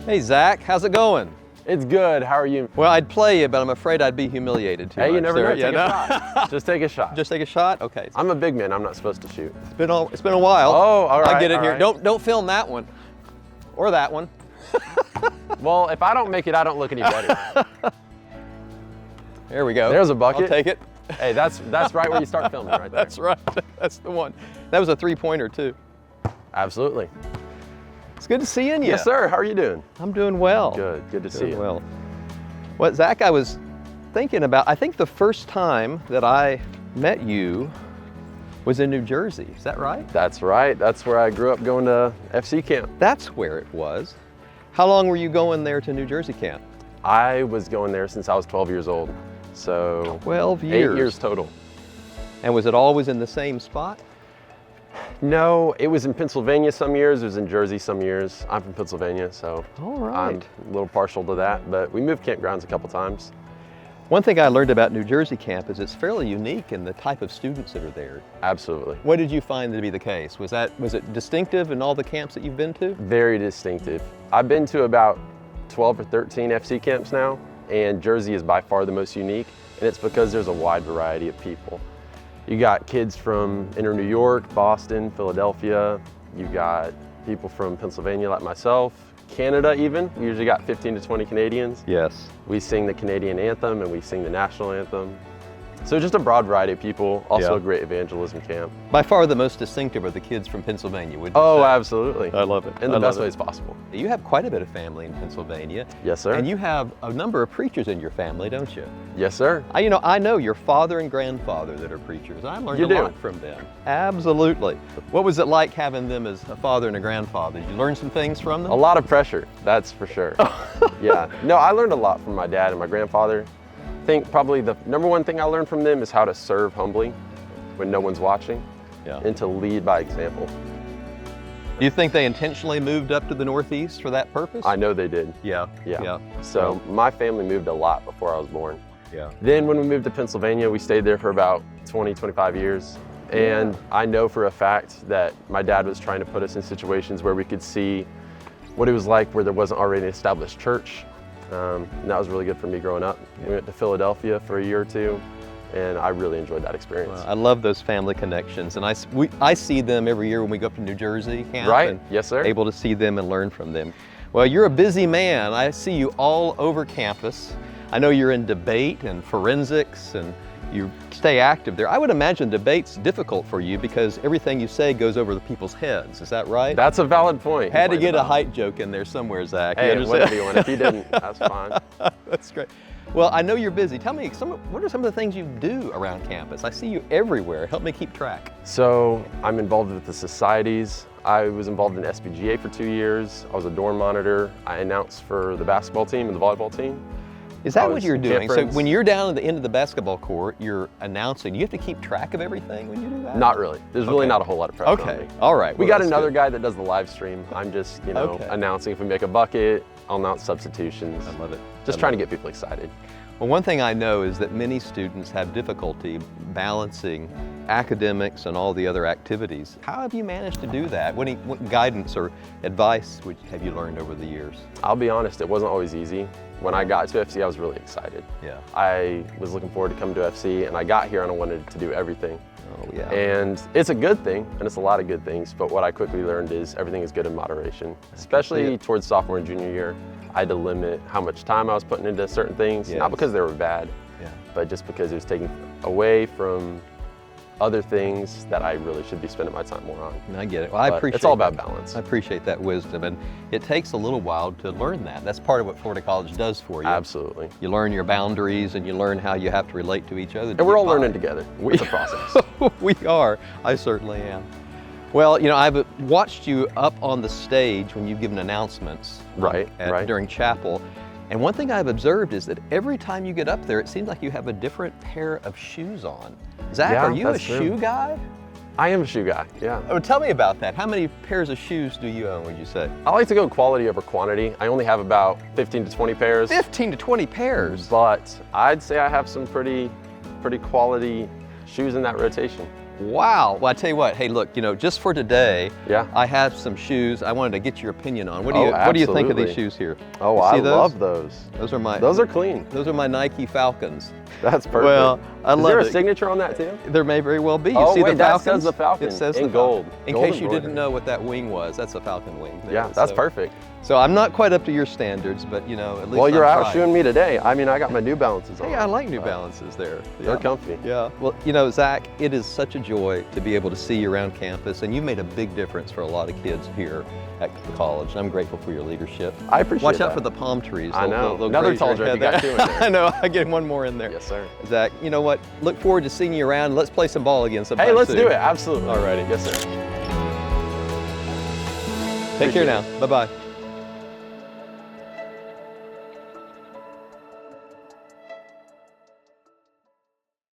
Hey Zach, how's it going? It's good. How are you? Well, I'd play you, but I'm afraid I'd be humiliated too much. Hey, you never know. there. Take a shot. Just take a shot. Just take a shot? Okay. I'm a big man. I'm not supposed to shoot. It's been a while. Oh, all right. I get it all here. right. Don't film that one. Or that one. Well, if I don't make it, I don't look any better. There we go. There's a bucket. I'll take it. Hey, that's right where you start filming, right there. That's right. That's the one. That was a 3-pointer too. Absolutely. It's good to see you. Yes, sir. How are you doing? I'm doing well. Good. Good to see you. Well, what Zach, I was thinking about, I think the first time that I met you was in New Jersey. Is that right? That's right. That's where I grew up going to FC camp. That's where it was. How long were you going there to New Jersey camp? I was going there since I was 12 years old. So 12 years. 8 years total. And was it always in the same spot? No, it was in Pennsylvania some years, it was in Jersey some years. I'm from Pennsylvania, so All right. I'm a little partial to that, but we moved campgrounds a couple times. One thing I learned about New Jersey camp is it's fairly unique in the type of students that are there. Absolutely. What did you find to be the case? Was it distinctive in all the camps that you've been to? Very distinctive. I've been to about 12 or 13 FC camps now, and Jersey is by far the most unique, and it's because there's a wide variety of people. You got kids from inner New York, Boston, Philadelphia. You got people from Pennsylvania like myself, Canada even. We usually got 15 to 20 Canadians. Yes. We sing the Canadian anthem and we sing the national anthem. So just a broad variety of people, also Yeah. a great evangelism camp. By far the most distinctive are the kids from Pennsylvania, would you Oh, say? absolutely. I love it. In the best ways possible. You have quite a bit of family in Pennsylvania. Yes, sir. And you have a number of preachers in your family, don't you? Yes, sir. I know your father and grandfather that are preachers. I learned You a do. lot from them. Absolutely. What was it like having them as a father and a grandfather? Did you learn some things from them? A lot of pressure, that's for sure. Yeah. No, I learned a lot from my dad and my grandfather. I think probably the number one thing I learned from them is how to serve humbly when no one's watching Yeah. and to lead by example. Do you think they intentionally moved up to the Northeast for that purpose? I know they did. Yeah. Yeah. So my family moved a lot before I was born. Yeah. Then when we moved to Pennsylvania, we stayed there for about 20, 25 years. And I know for a fact that my dad was trying to put us in situations where we could see what it was like where there wasn't already an established church. And that was really good for me growing up. We went to Philadelphia for a year or two, and I really enjoyed that experience. I love those family connections, and I see them every year when we go up to New Jersey camp. Right, And yes sir. able to see them and learn from them. Well, you're a busy man. I see you all over campus. I know you're in debate and forensics, and you stay active there. I would imagine debate's difficult for you because everything you say goes over the people's heads. Is that right? That's a valid point. Had to get a height joke in there somewhere, Zach. You Hey, understand? whatever you want. If you didn't, that's fine. That's great. Well, I know you're busy. Tell me, what are some of the things you do around campus? I see you everywhere. Help me keep track. So I'm involved with the societies. I was involved in SPGA for 2 years. I was a dorm monitor. I announced for the basketball team and the volleyball team. Is that I what was you're in doing? Camp So Friends. when you're down at the end of the basketball court, you're announcing. You have to keep track of everything when you do that? Not really. There's really Okay. not a whole lot of pressure on Okay. me. All right. We Well, got that's another good. guy that does the live stream. I'm just, Okay. announcing if we make a bucket, I'll announce substitutions. I love it. Just trying to get people excited. Well, one thing I know is that many students have difficulty balancing academics and all the other activities. How have you managed to do that? What guidance or advice have you learned over the years? I'll be honest, it wasn't always easy. When I got to FC, I was really excited. Yeah. I was looking forward to coming to FC, and I got here and I wanted to do everything. Oh, yeah. And it's a good thing, and it's a lot of good things, but what I quickly learned is everything is good in moderation, especially towards sophomore and junior year. I had to limit how much time I was putting into certain things, Yes. not because they were bad, Yeah. but just because it was taking away from other things that I really should be spending my time more on. I get it. Well, I But appreciate it's all about that. balance. I appreciate that wisdom, and it takes a little while to learn that. That's part of what Florida College does for you. Absolutely. You learn your boundaries, and you learn how you have to relate to each other. And we're all learning together. It's a process. We are. I certainly am. Well, I've watched you up on the stage when you've given announcements Right. during chapel. And one thing I've observed is that every time you get up there, it seems like you have a different pair of shoes on. Zach, Yeah, are you a that's true. shoe guy? I am a shoe guy, yeah. Oh, tell me about that. How many pairs of shoes do you own, would you say? I like to go quality over quantity. I only have about 15 to 20 pairs. 15 to 20 pairs. But I'd say I have some pretty quality shoes in that rotation. Wow. Well, I tell you what. Hey, look. Just for today, Yeah. I have some shoes I wanted to get your opinion on. What do Oh, you think of these absolutely. shoes here? Oh, You I see those? love those. Those are my. Those are clean. Those are my Nike Falcons. That's perfect. Well, I Is love there a it. signature on that too? There may very well be. You Oh, see wait, the that Falcons? says the Falcon It says in the gold. Falcon. In Gold case you didn't embroidery. know what that wing was, that's a Falcon wing. there. Yeah, that's So- perfect. So I'm not quite up to your standards, but at least Well, you're I'm out trying. shooing me today. I mean, I got my New Balances on. Hey, I like New Balances there. They're comfy. Yeah. Well, Zach, it is such a joy to be able to see you around campus, and you made a big difference for a lot of kids here at the college. And I'm grateful for your leadership. I appreciate Watch out that. for the palm trees. I know. They'll Another graze your tall jerk. head You got there. two in there. I know. I get one more in there. Yes, sir. Zach, you know what? Look forward to seeing you around. Let's play some ball again sometime Hey, let's soon. do it. Absolutely. Alrighty. Yes, sir. Take care Appreciate now. it. Bye-bye.